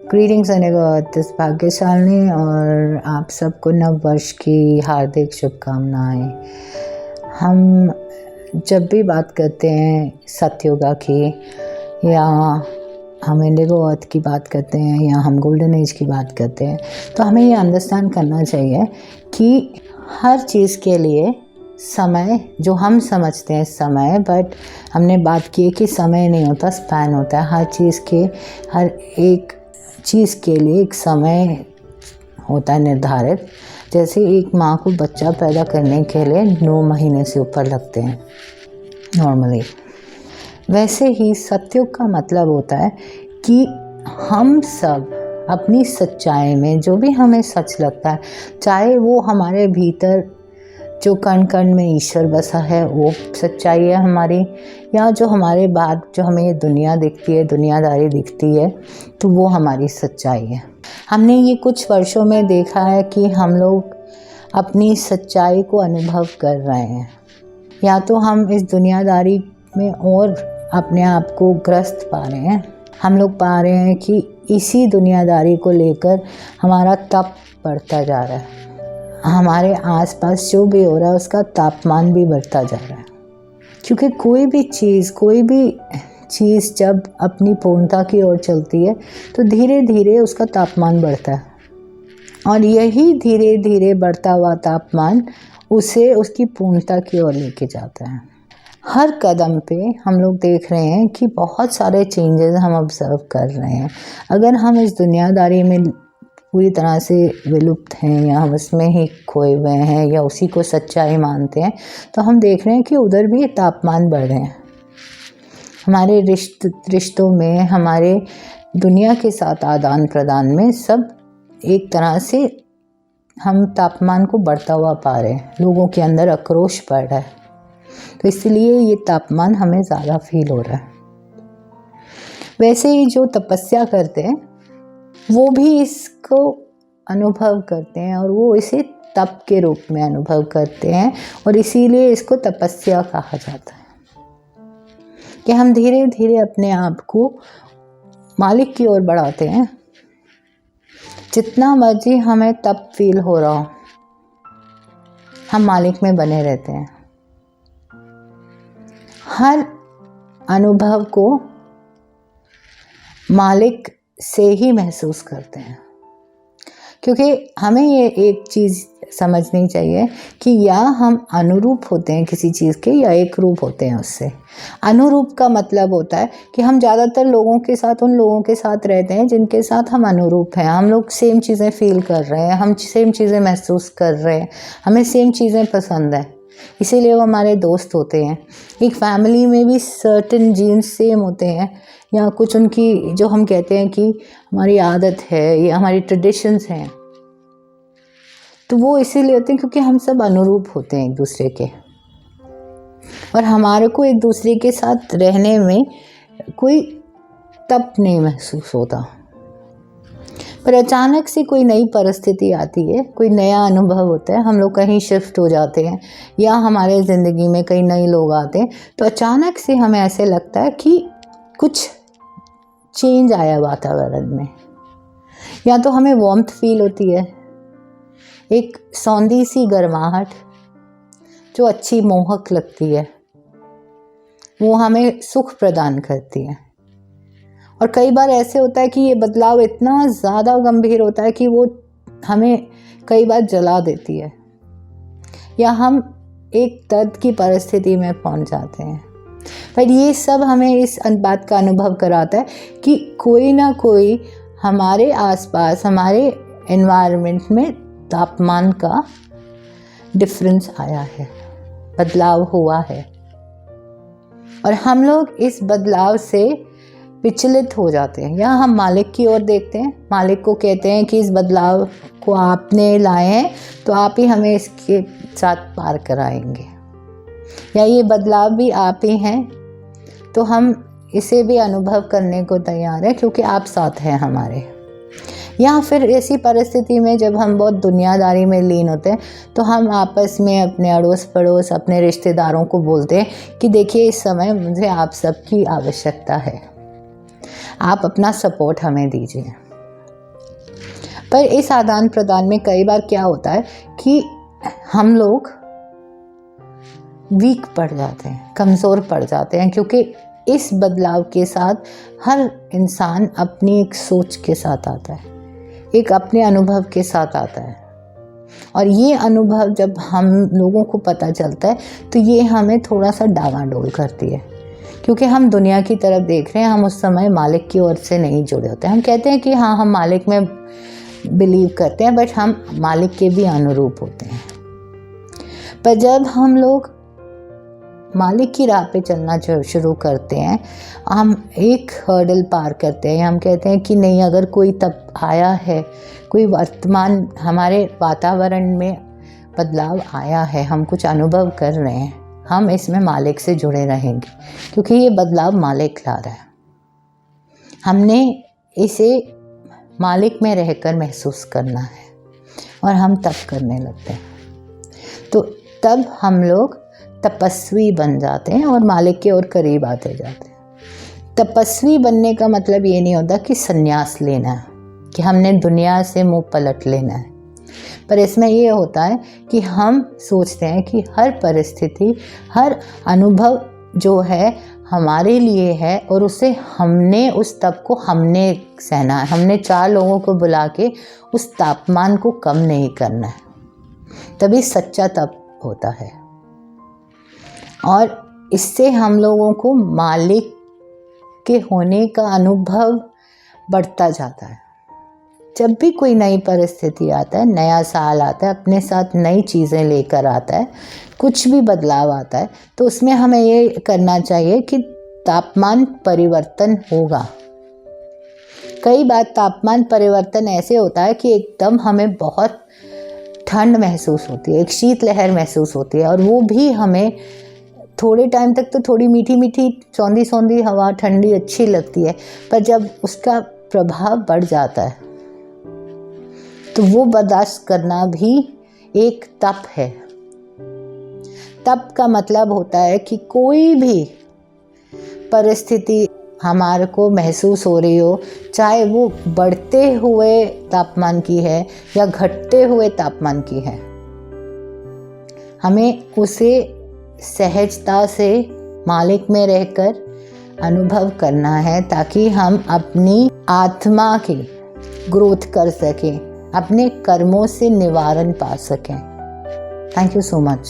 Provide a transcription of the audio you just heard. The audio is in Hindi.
ग्रीटिंग्स दिस भाग्यशालिनी और आप सबको नव वर्ष की हार्दिक शुभकामनाएं। हम जब भी बात करते हैं सतयुगा की, या हम इंडिगो अर्थ की बात करते हैं, या हम गोल्डन एज की बात करते हैं, तो हमें ये अंडरस्टैंड करना चाहिए कि हर चीज़ के लिए समय, जो हम समझते हैं समय, बट हमने बात की है कि समय नहीं होता, स्पैन होता है। हर चीज़ के, हर एक चीज़ के लिए एक समय होता है निर्धारित। जैसे एक माँ को बच्चा पैदा करने के लिए 9 महीने से ऊपर लगते हैं नॉर्मली, वैसे ही सतयुग का मतलब होता है कि हम सब अपनी सच्चाई में जो भी हमें सच लगता है, चाहे वो हमारे भीतर जो कण कण में ईश्वर बसा है वो सच्चाई है हमारी, या जो हमारे बाद जो हमें ये दुनिया दिखती है, दुनियादारी दिखती है, तो वो हमारी सच्चाई है। हमने ये कुछ वर्षों में देखा है कि हम लोग अपनी सच्चाई को अनुभव कर रहे हैं, या तो हम इस दुनियादारी में और अपने आप को ग्रस्त पा रहे हैं। हम लोग पा रहे हैं कि इसी दुनियादारी को लेकर हमारा तप बढ़ता जा रहा है, हमारे आसपास जो भी हो रहा है उसका तापमान भी बढ़ता जा रहा है। क्योंकि कोई भी चीज़ जब अपनी पूर्णता की ओर चलती है तो धीरे धीरे उसका तापमान बढ़ता है, और यही धीरे धीरे बढ़ता हुआ तापमान उसे उसकी पूर्णता की ओर लेके जाता है। हर कदम पे हम लोग देख रहे हैं कि बहुत सारे चेंजेस हम ऑब्जर्व कर रहे हैं। अगर हम इस दुनियादारी में पूरी तरह से विलुप्त हैं, या हम इसमें ही खोए हुए हैं, या उसी को सच्चाई मानते हैं, तो हम देख रहे हैं कि उधर भी तापमान बढ़ रहे हैं। हमारे रिश्तों में, हमारे दुनिया के साथ आदान प्रदान में, सब एक तरह से हम तापमान को बढ़ता हुआ पा रहे हैं। लोगों के अंदर आक्रोश बढ़ रहा है, तो इसलिए ये तापमान हमें ज़्यादा फील हो रहा है। वैसे ही जो तपस्या करते हैं वो भी इसको अनुभव करते हैं, और वो इसे तप के रूप में अनुभव करते हैं, और इसीलिए इसको तपस्या कहा जाता है कि हम धीरे धीरे अपने आप को मालिक की ओर बढ़ाते हैं। जितना मर्जी हमें तप फील हो रहा हो, हम मालिक में बने रहते हैं। हर अनुभव को मालिक से ही महसूस करते हैं, क्योंकि हमें ये एक चीज़ समझनी चाहिए कि या हम अनुरूप होते हैं किसी चीज़ के, या एक रूप होते हैं उससे। अनुरूप का मतलब होता है कि हम ज़्यादातर लोगों के साथ, उन लोगों के साथ रहते हैं जिनके साथ हम अनुरूप हैं। हम लोग सेम चीज़ें फील कर रहे हैं, हम सेम चीज़ें महसूस कर रहे हैं, हमें सेम चीज़ें पसंद है, इसीलिए वो हमारे दोस्त होते हैं। एक फैमिली में भी सर्टेन जीन्स सेम होते हैं, या कुछ उनकी जो हम कहते हैं कि हमारी आदत है या हमारी ट्रेडिशंस हैं, तो वो इसीलिए होते हैं क्योंकि हम सब अनुरूप होते हैं एक दूसरे के, और हमारे को एक दूसरे के साथ रहने में कोई तप नहीं महसूस होता। पर अचानक से कोई नई परिस्थिति आती है, कोई नया अनुभव होता है, हम लोग कहीं शिफ्ट हो जाते हैं, या हमारे ज़िंदगी में कई नए लोग आते हैं, तो अचानक से हमें ऐसे लगता है कि कुछ चेंज आया वातावरण में, या तो हमें वार्मथ फील होती है, एक सौंधी सी गर्माहट जो अच्छी मोहक लगती है, वो हमें सुख प्रदान करती है। और कई बार ऐसे होता है कि ये बदलाव इतना ज़्यादा गंभीर होता है कि वो हमें कई बार जला देती है, या हम एक दर्द की परिस्थिति में पहुंच जाते हैं। पर ये सब हमें इस बात का अनुभव कराता है कि कोई ना कोई हमारे आसपास, हमारे एनवायरनमेंट में तापमान का डिफरेंस आया है, बदलाव हुआ है, और हम लोग इस बदलाव से विचलित हो जाते हैं, या हम मालिक की ओर देखते हैं, मालिक को कहते हैं कि इस बदलाव को आपने लाए हैं, तो आप ही हमें इसके साथ पार कराएंगे, या ये बदलाव भी आप ही हैं, तो हम इसे भी अनुभव करने को तैयार हैं क्योंकि आप साथ हैं हमारे। या फिर ऐसी परिस्थिति में जब हम बहुत दुनियादारी में लीन होते हैं, तो हम आपस में अपने अड़ोस पड़ोस, अपने रिश्तेदारों को बोलते हैं कि देखिए इस समय मुझे आप सबकी आवश्यकता है, आप अपना सपोर्ट हमें दीजिए। पर इस आदान प्रदान में कई बार क्या होता है कि हम लोग वीक पड़ जाते हैं, कमज़ोर पड़ जाते हैं, क्योंकि इस बदलाव के साथ हर इंसान अपनी एक सोच के साथ आता है, एक अपने अनुभव के साथ आता है। और ये अनुभव जब हम लोगों को पता चलता है तो ये हमें थोड़ा सा डावाडोल करती है, क्योंकि हम दुनिया की तरफ देख रहे हैं, हम उस समय मालिक की ओर से नहीं जुड़े होते। हम कहते हैं कि हाँ, हम मालिक में बिलीव करते हैं, बट हम मालिक के भी अनुरूप होते हैं। पर जब हम लोग मालिक की राह पे चलना शुरू करते हैं, हम एक हर्डल पार करते हैं। हम कहते हैं कि नहीं, अगर कोई तब आया है, कोई वर्तमान हमारे वातावरण में बदलाव आया है, हम कुछ अनुभव कर रहे हैं, हम इसमें मालिक से जुड़े रहेंगे, क्योंकि ये बदलाव मालिक ला रहा है। हमने इसे मालिक में रहकर महसूस करना है और हम तब करने लगते हैं। तो तब हम लोग तपस्वी बन जाते हैं और मालिक के और करीब आते जाते हैं। तपस्वी बनने का मतलब ये नहीं होता कि संन्यास लेना है, कि हमने दुनिया से मुंह पलट लेना है, पर इसमें ये होता है कि हम सोचते हैं कि हर परिस्थिति, हर अनुभव जो है हमारे लिए है और उसे हमने उस तप को हमने सहना है। हमने 4 लोगों को बुला के उस तापमान को कम नहीं करना है, तभी सच्चा तप होता है। और इससे हम लोगों को मालिक के होने का अनुभव बढ़ता जाता है। जब भी कोई नई परिस्थिति आता है, नया साल आता है, अपने साथ नई चीज़ें लेकर आता है, कुछ भी बदलाव आता है, तो उसमें हमें ये करना चाहिए कि तापमान परिवर्तन होगा। कई बार तापमान परिवर्तन ऐसे होता है कि एकदम हमें बहुत ठंड महसूस होती है, एक शीतलहर महसूस होती है, और वो भी हमें थोड़े टाइम तक तो थोड़ी मीठी मीठी सौंधी सौंधी हवा ठंडी अच्छी लगती है, पर जब उसका प्रभाव बढ़ जाता है तो वो बर्दाश्त करना भी एक तप है। तप का मतलब होता है कि कोई भी परिस्थिति हमारे को महसूस हो रही हो, चाहे वो बढ़ते हुए तापमान की है या घटते हुए तापमान की है, हमें उसे सहजता से मालिक में रहकर अनुभव करना है, ताकि हम अपनी आत्मा की ग्रोथ कर सकें, अपने कर्मों से निवारण पा सकें। Thank you so much.